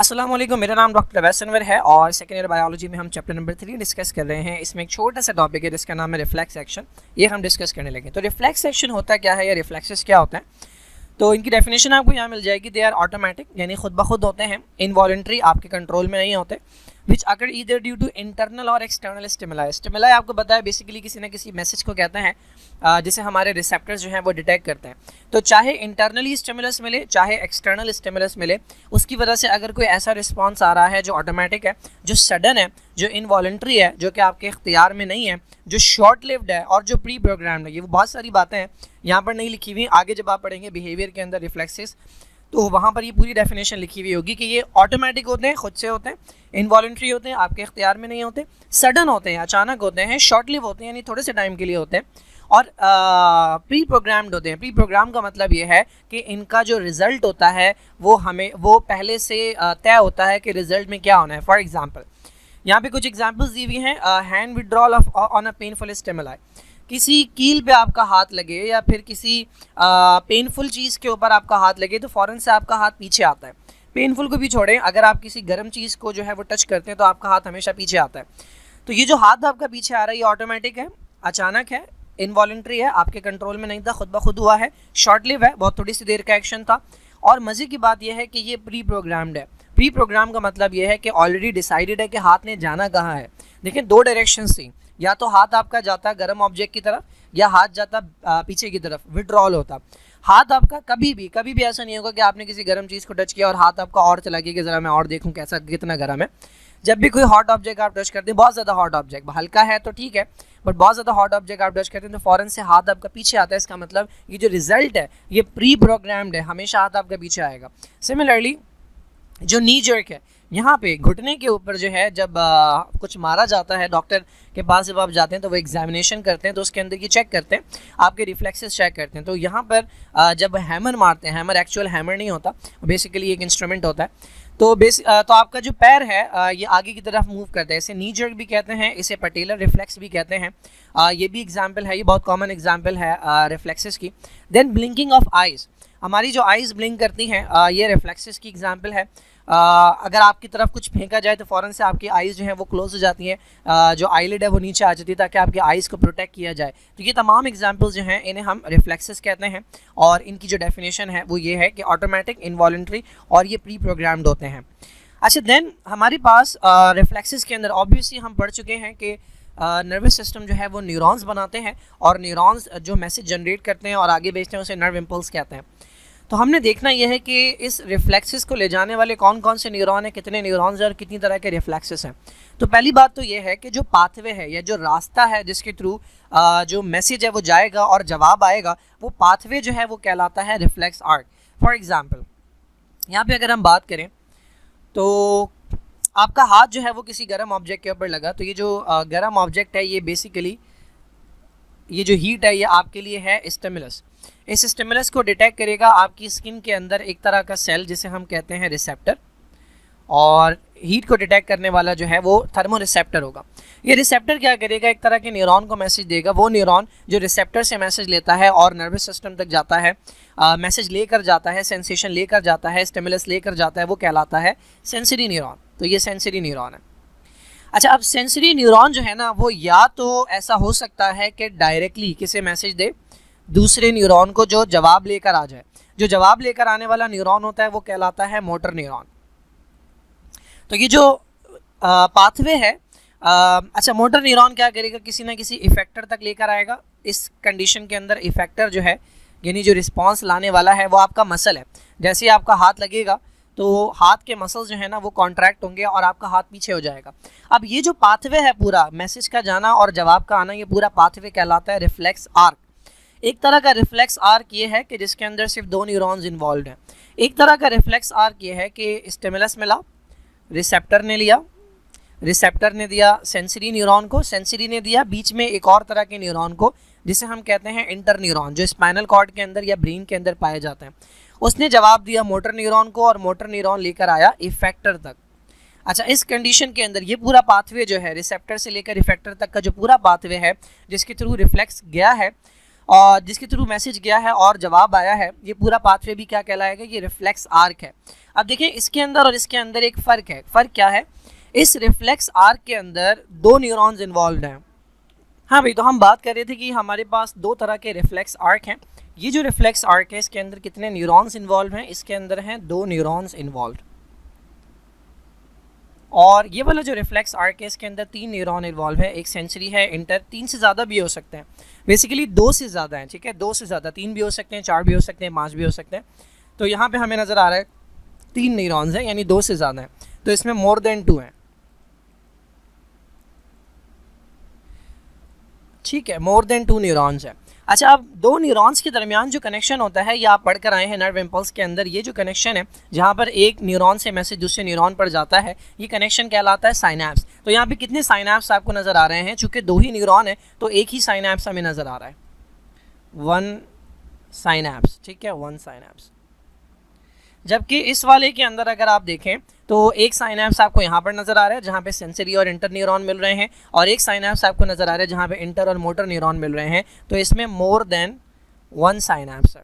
अस्सलाम वालेकुम, मेरा नाम डॉक्टर अवैस अनवर है और सेकेंड ईयर बायोलॉजी में हम चैप्टर नंबर 3 डिस्कस कर रहे हैं। इसमें एक छोटा सा टॉपिक है जिसका नाम है रिफ्लेक्स एक्शन। ये हम डिस्कस करने लगे। तो रिफ्लेक्स एक्शन होता क्या है या रिफ्लेक्सेस क्या होता है, तो इनकी डेफिनेशन आपको यहाँ मिल जाएगी। दे आर ऑटोमेटिक, यानी खुद ब खुद होते हैं। इनवॉलंटरी, आपके कंट्रोल में नहीं होते। विच अकर ईदर ड्यू टू इंटरनल और एक्सटर्नल स्टिमुलाई। स्टिमुलाई आपको पता है बेसिकली किसी न किसी मैसेज को कहते हैं जिसे हमारे रिसेप्टर्स जो हैं वो डिटेक्ट करते हैं। तो चाहे इंटरनली स्टिमुलस मिले चाहे एक्सटर्नल स्टिमुलस मिले, उसकी वजह से अगर कोई ऐसा रिस्पॉन्स आ रहा है जो ऑटोमेटिक है, जो सडन है, जो इनवॉलंटरी है, जो कि आपके इख्तियार में नहीं है, जो शॉर्ट लिव्ड है और जो प्री प्रोग्राम्ड है, ये वो बहुत सारी बातें हैं यहाँ पर नहीं लिखी हुई। आगे जब आप पढ़ेंगे बिहेवियर के अंदर रिफ्लेक्सेस, तो वहाँ पर ये पूरी डेफिनेशन लिखी हुई होगी कि ये ऑटोमेटिक होते हैं, खुद से होते हैं, इनवॉलंटरी होते हैं, आपके इख्तियार में नहीं होते, सडन होते हैं, अचानक होते हैं, शॉर्ट लिव होते हैं यानी थोड़े से टाइम के लिए होते हैं, और प्री प्रोग्राम्ड होते हैं। प्री प्रोग्राम का मतलब ये है कि इनका जो रिज़ल्ट होता है वो पहले से तय होता है कि रिज़ल्ट में क्या होना है। फॉर एग्जांपल यहाँ पे कुछ एग्जांपल्स दी हुई हैं। Hand withdrawal on a painful stimuli. किसी कील पे आपका हाथ लगे या फिर किसी पेनफुल चीज़ के ऊपर आपका हाथ लगे तो फ़ौरन से आपका हाथ पीछे आता है। पेनफुल को भी छोड़ें, अगर आप किसी गर्म चीज़ को जो है वो टच करते हैं तो आपका हाथ हमेशा पीछे आता है। तो ये जो हाथ आपका पीछे आ रहा है ये ऑटोमेटिक है, अचानक है, इनवॉलंटरी है, आपके कंट्रोल में नहीं था, खुद ब खुद हुआ है, शॉर्ट लिव है, बहुत थोड़ी सी देर का एक्शन था। और मज़े की बात यह है कि ये प्री प्रोग्राम्ड है। प्री प्रोग्राम का मतलब ये है कि ऑलरेडी डिसाइडेड है कि हाथ ने जाना कहाँ है। देखिए दो डायरेक्शंस थी, या तो हाथ आपका जाता गर्म ऑब्जेक्ट की तरफ या हाथ जाता पीछे की तरफ, विड्रॉल होता। हाथ आपका कभी भी ऐसा नहीं होगा कि आपने किसी गर्म चीज़ को टच किया और हाथ आपका और चला गया कि ज़रा मैं और देखूं कैसा कितना गर्म है। जब भी कोई हॉट ऑब्जेक्ट आप टच करते हैं, बहुत ज़्यादा हॉट ऑब्जेक्ट, हल्का है तो ठीक है, बट बहुत ज़्यादा हॉट ऑब्जेक्ट आप टच करते हैं तो फ़ौरन से हाथ आपका पीछे आता है। इसका मतलब ये जो रिजल्ट है ये प्री प्रोग्राम्ड है, हमेशा हाथ आपका पीछे आएगा। सिमिलरली जो नी जर्क है, यहाँ पे घुटने के ऊपर जो है जब कुछ मारा जाता है, डॉक्टर के पास जब आप जाते हैं तो वो एग्जामिनेशन करते हैं तो उसके अंदर ये चेक करते हैं, आपके रिफ्लेक्सेस चेक करते हैं। तो यहाँ पर जब हैमर मारते हैं, हैमर एक्चुअल हैमर नहीं होता, बेसिकली एक इंस्ट्रूमेंट होता है, तो आपका जो पैर है ये आगे की तरफ मूव करता है। इसे नी जर्क भी कहते हैं, इसे पटेलर रिफ्लेक्स भी कहते हैं। ये भी एग्जाम्पल है, ये बहुत कॉमन एग्जाम्पल है रिफ्लेक्सेस की। देन ब्लिंकिंग ऑफ आइज़, हमारी जो आइज़ ब्लिंक करती हैं ये रिफ्लेक्सेस की एग्जाम्पल है। अगर आपकी तरफ कुछ फेंका जाए तो फ़ौरन से आपकी आइज़ जो है वो क्लोज हो जाती हैं, जो आईलिड है वो नीचे आ जाती है ताकि आपकी आइज़ को प्रोटेक्ट किया जाए। तो ये तमाम एग्जांपल्स जो हैं इन्हें हम रिफ्लेक्सेस कहते हैं और इनकी जो डेफिनेशन है वो ये है कि ऑटोमेटिक, इनवॉलंटरी और ये प्री प्रोग्राम्ड होते हैं। अच्छा, देन हमारे पास रिफ्लेक्सेस के अंदर ऑब्वियसली हम पढ़ चुके हैं कि नर्वस सिस्टम जो है वो न्यूरॉन्स बनाते हैं और न्यूरॉन्स जो मैसेज जनरेट करते हैं और आगे भेजते हैं उसे नर्व इम्पल्स कहते हैं। तो हमने देखना यह है कि इस रिफ्लेक्सेस को ले जाने वाले कौन कौन से न्यूरॉन हैं, कितने न्यूरॉन्स हैं और कितनी तरह के रिफ्लेक्सेस हैं। तो पहली बात तो यह है कि जो पाथवे है या जो रास्ता है जिसके थ्रू जो मैसेज है वो जाएगा और जवाब आएगा, वो पाथवे जो है वो कहलाता है रिफ्लेक्स आर्क। फॉर एग्जांपल यहाँ पे अगर हम बात करें तो आपका हाथ जो है वो किसी गर्म ऑब्जेक्ट के ऊपर लगा, तो ये जो गर्म ऑब्जेक्ट है ये बेसिकली ये जो हीट है ये आपके लिए है स्टिमुलस। इस स्टिमुलस को डिटेक्ट करेगा आपकी स्किन के अंदर एक तरह का सेल जिसे हम कहते हैं रिसेप्टर, और हीट को डिटेक्ट करने वाला जो है वो थर्मो रिसेप्टर होगा। ये रिसेप्टर क्या करेगा, एक तरह के न्यूरॉन को मैसेज देगा। वो न्यूरॉन जो रिसेप्टर से मैसेज लेता है और नर्वस सिस्टम तक जाता है, मैसेज लेकर जाता है, सेंसेशन लेकर जाता है, स्टिमुलस लेकर जाता है, वो कहलाता है सेंसरी न्यूरॉन। तो ये सेंसरी न्यूरॉन है। अच्छा, अब सेंसरी न्यूरॉन जो है ना वो या तो ऐसा हो सकता है कि डायरेक्टली किसी मैसेज दे दूसरे न्यूरॉन को जो जवाब लेकर आ जाए। जो जवाब लेकर आने वाला न्यूरॉन होता है वो कहलाता है मोटर न्यूरॉन। तो ये जो पाथवे है, अच्छा, मोटर न्यूरॉन क्या करेगा, किसी ना किसी इफेक्टर तक लेकर आएगा। इस कंडीशन के अंदर इफेक्टर जो है यानी जो रिस्पॉन्स लाने वाला है वो आपका मसल है। जैसे ही आपका हाथ लगेगा तो हाथ के मसल्स जो है ना वो कॉन्ट्रैक्ट होंगे और आपका हाथ पीछे हो जाएगा। अब ये जो पाथवे है पूरा, मैसेज का जाना और जवाब का आना, ये पूरा पाथवे कहलाता है रिफ्लेक्स आर्क। एक तरह का रिफ्लेक्स आर्क ये है कि जिसके अंदर सिर्फ दो न्यूरॉन्स इन्वॉल्व हैं। एक तरह का रिफ्लेक्स आर्क ये है कि स्टिमुलस मिला, रिसेप्टर ने लिया, रिसेप्टर ने दिया सेंसरी न्यूरॉन को, सेंसरी ने दिया बीच में एक और तरह के न्यूरॉन को जिसे हम कहते हैं इंटर न्यूरॉन, जो स्पाइनल कॉर्ड के अंदर या ब्रेन के अंदर पाए जाते हैं। उसने जवाब दिया मोटर न्यूरॉन को और मोटर न्यूरॉन लेकर आया इफेक्टर तक। अच्छा, इस कंडीशन के अंदर ये पूरा पाथवे जो है रिसेप्टर से लेकर इफेक्टर तक का जो पूरा पाथवे है जिसके थ्रू रिफ्लेक्स गया है, और जिसके थ्रू मैसेज गया है और जवाब आया है, ये पूरा पाथवे भी क्या कहलाएगा, ये रिफ्लेक्स आर्क है। अब देखिए इसके अंदर और इसके अंदर एक फ़र्क है। फ़र्क क्या है, इस रिफ्लेक्स आर्क के अंदर 2 न्यूरॉन्स इन्वॉल्व हैं। हाँ भाई, तो हम बात कर रहे थे कि हमारे पास 2 तरह के रिफ्लेक्स आर्क हैं। ये जो रिफ्लेक्स आर्क है इसके अंदर कितने न्यूरॉन्स इन्वॉल्व हैं, इसके अंदर हैं 2 न्यूरॉन्स इन्वॉल्व। और ये वाला जो रिफ्लेक्स आर्क है इसके अंदर 3 न्यूरॉन इन्वॉल्व है, एक सेंसरी है, इंटर, 3 से ज़्यादा भी हो सकते हैं, बेसिकली 2 से ज़्यादा हैं, ठीक है, 2 से ज़्यादा, 3 भी हो सकते हैं, 4 भी हो सकते हैं, 5 भी हो सकते हैं। तो यहाँ पे हमें नज़र आ रहा है 3 न्यूरॉन्स हैं, यानी 2 से ज़्यादा हैं, तो इसमें मोर देन 2 हैं, ठीक है, मोर देन 2 न्यूरॉन्स है। अच्छा, अब 2 न्यूरॉन्स के दरमियान जो कनेक्शन होता है, ये आप पढ़ कर आए हैं नर्व इम्पल्स के अंदर, ये जो कनेक्शन है जहाँ पर एक न्यूरॉन से मैसेज दूसरे न्यूरॉन पर जाता है, ये कनेक्शन कहलाता है साइनैप्स। तो यहाँ पे कितने साइनैप्स आपको नज़र आ रहे हैं, चूँकि 2 ही न्यूरॉन है तो एक ही साइनैप्स हमें नज़र आ रहा है, 1 साइनैप्स, ठीक है, 1 साइनैप्स। जबकि इस वाले के अंदर अगर आप देखें तो एक साइनैप्स आपको यहाँ पर नज़र आ रहा है जहाँ पे सेंसरी और इंटर न्यूरॉन मिल रहे हैं, और एक साइनैप्स आपको नज़र आ रहा है जहाँ पे इंटर और मोटर न्यूरॉन मिल रहे हैं। तो इसमें मोर देन 1 साइनैप्स है,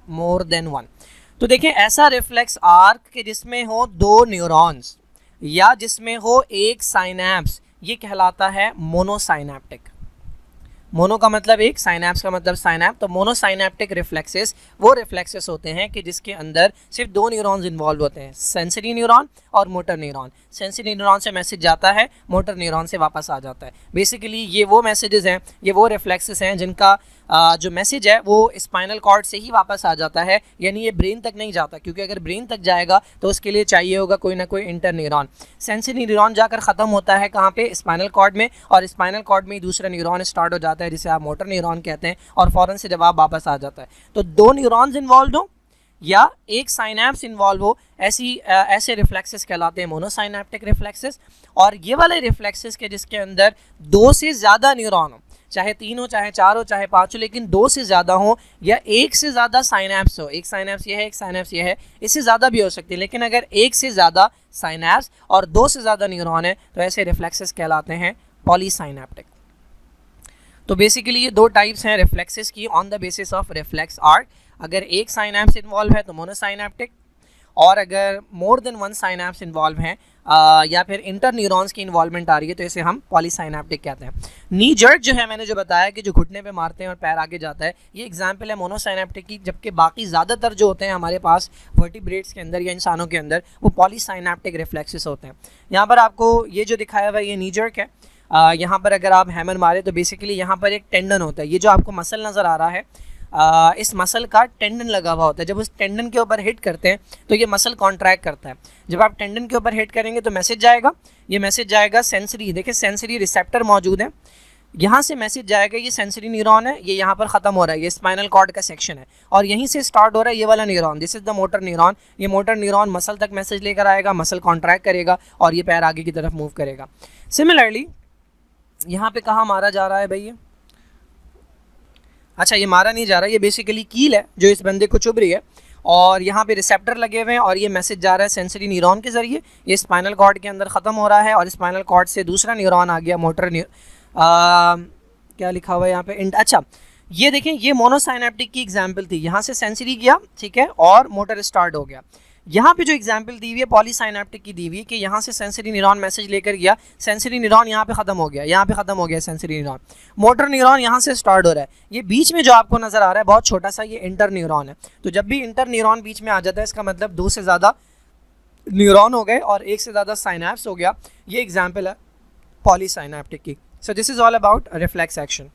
मोर देन 1। तो देखें, ऐसा रिफ्लेक्स आर्क के जिसमें हो 2 न्यूरॉन्स या जिसमें हो एक साइनैप्स, ये कहलाता है मोनोसाइनैप्टिक। मोनो का मतलब एक, साइनैप्स का मतलब साइनैप। तो मोनोसाइनैप्टिक रिफ्लेक्सेस वो रिफ्लेक्सेस होते हैं कि जिसके अंदर सिर्फ 2 न्यूरॉन्स इन्वॉल्व होते हैं, सेंसरी न्यूरॉन और मोटर न्यूरॉन। सेंसरी न्यूरॉन से मैसेज जाता है, मोटर न्यूरॉन से वापस आ जाता है। बेसिकली ये वो मैसेजेस हैं, ये वो रिफ्लेक्सेस हैं जिनका जो मैसेज है वो स्पाइनल कॉर्ड से ही वापस आ जाता है, यानी ये ब्रेन तक नहीं जाता, क्योंकि अगर ब्रेन तक जाएगा तो उसके लिए चाहिए होगा कोई ना कोई इंटर न्यूरॉन। सेंसरी न्यूरॉन जाकर ख़त्म होता है कहाँ पे, स्पाइनल कॉर्ड में, और स्पाइनल कॉर्ड में ही दूसरा न्यूरॉन स्टार्ट हो जाता है जिसे आप मोटर न्यूरॉन कहते हैं, और फ़ौरन से जवाब वापस आ जाता है। तो 2 न्यूरॉन्स इन्वॉल्व हो या एक साइनैप्स इन्वॉल्व हो, ऐसे रिफ्लेक्सेस कहलाते हैं मोनोसाइनैप्टिक रिफ्लेक्सेस। और ये वाले रिफ्लेक्सेस के जिसके अंदर 2 से ज़्यादा न्यूरॉन हो, चाहे 3 हो, चाहे 4 हो, चाहे 5 हो, लेकिन 2 से ज़्यादा हो या 1 से ज़्यादा साइनैप्स हो, एक साइनैप्स ये है, एक साइनैप्स ये है, इससे ज़्यादा भी हो सकती है, लेकिन अगर 1 से ज़्यादा साइनैप्स और 2 से ज़्यादा न्यूरॉन है तो ऐसे रिफ्लेक्सेस कहलाते हैं पॉलीसाइनैप्टिक। तो बेसिकली ये 2 टाइप्स हैं रिफ्लेक्सेस की on the basis of reflex arc. अगर एक साइनैप्स इन्वॉल्व है तो मोनोसाइनैप्टिक, और अगर मोर देन 1 साइनैप्स इन्वॉल्व हैं या फिर इंटर न्यूरॉन्स की इन्वॉल्वमेंट आ रही है तो इसे हम पॉलीसाइनैप्टिक कहते हैं। नी जर्क जो है, मैंने जो बताया कि जो घुटने पे मारते हैं और पैर आगे जाता है, ये एग्जांपल है मोनोसाइनैप्टिक की, जबकि बाकी ज़्यादातर जो होते हैं हमारे पास वर्टिब्रेट्स के अंदर या इंसानों के अंदर वो पॉलीसाइनैप्टिक रिफ्लेक्सेस होते हैं। यहाँ पर आपको ये जो दिखाया हुआ है ये नी जर्क है। यहाँ पर अगर आप हैमर मारे तो बेसिकली यहाँ पर एक टेंडन होता है, ये जो आपको मसल नज़र आ रहा है, इस मसल का टेंडन लगा हुआ होता है। जब उस टेंडन के ऊपर हिट करते हैं तो ये मसल कॉन्ट्रैक्ट करता है। जब आप टेंडन के ऊपर हिट करेंगे तो मैसेज जाएगा, ये मैसेज जाएगा सेंसरी, देखिए सेंसरी रिसेप्टर मौजूद है, यहाँ से मैसेज जाएगा, ये सेंसरी न्यूरॉन है, ये यहाँ पर ख़त्म हो रहा है, ये स्पाइनल कॉर्ड का सेक्शन है, और यहीं से स्टार्ट हो रहा है ये वाला neuron, this is the motor neuron. ये मोटर न्यूरॉन मसल तक मैसेज लेकर आएगा, मसल कॉन्ट्रैक्ट करेगा और ये पैर आगे की तरफ मूव करेगा। सिमिलरली यहाँ पे कहाँ मारा जा रहा है भाई, ये अच्छा ये मारा नहीं जा रहा, ये बेसिकली कील है जो इस बंदे को चुभ रही है, और यहाँ पे रिसेप्टर लगे हुए हैं और ये मैसेज जा रहा है सेंसरी न्यूरॉन के ज़रिए, ये स्पाइनल कॉर्ड के अंदर ख़त्म हो रहा है, और स्पाइनल कॉर्ड से दूसरा न्यूरॉन आ गया, मोटर क्या लिखा हुआ है यहाँ पे, अच्छा ये देखें, ये मोनोसाइनैप्टिक की एग्जाम्पल थी, यहाँ से सेंसरी गया, ठीक है, और मोटर स्टार्ट हो गया। यहाँ पे जो एग्जाम्पल दी हुई है पॉलीसाइनैप्टिक की दी हुई है कि यहाँ से सेंसरी न्यूरॉन मैसेज लेकर गया, सेंसरी न्यूरॉन यहाँ पे ख़त्म हो गया, यहाँ पे ख़त्म हो गया सेंसरी न्यूरॉन, मोटर न्यूरॉन यहाँ से स्टार्ट हो रहा है, ये बीच में जो आपको नज़र आ रहा है बहुत छोटा सा, ये इंटर न्यूरॉन है। तो जब भी इंटर न्यूरॉन बीच में आ जाता है इसका मतलब 2 से ज़्यादा न्यूरॉन हो गए और 1 से ज़्यादा साइनैप्स हो गया। ये एग्जाम्पल है पॉलीसाइनैप्टिक की। So this is all about reflex action.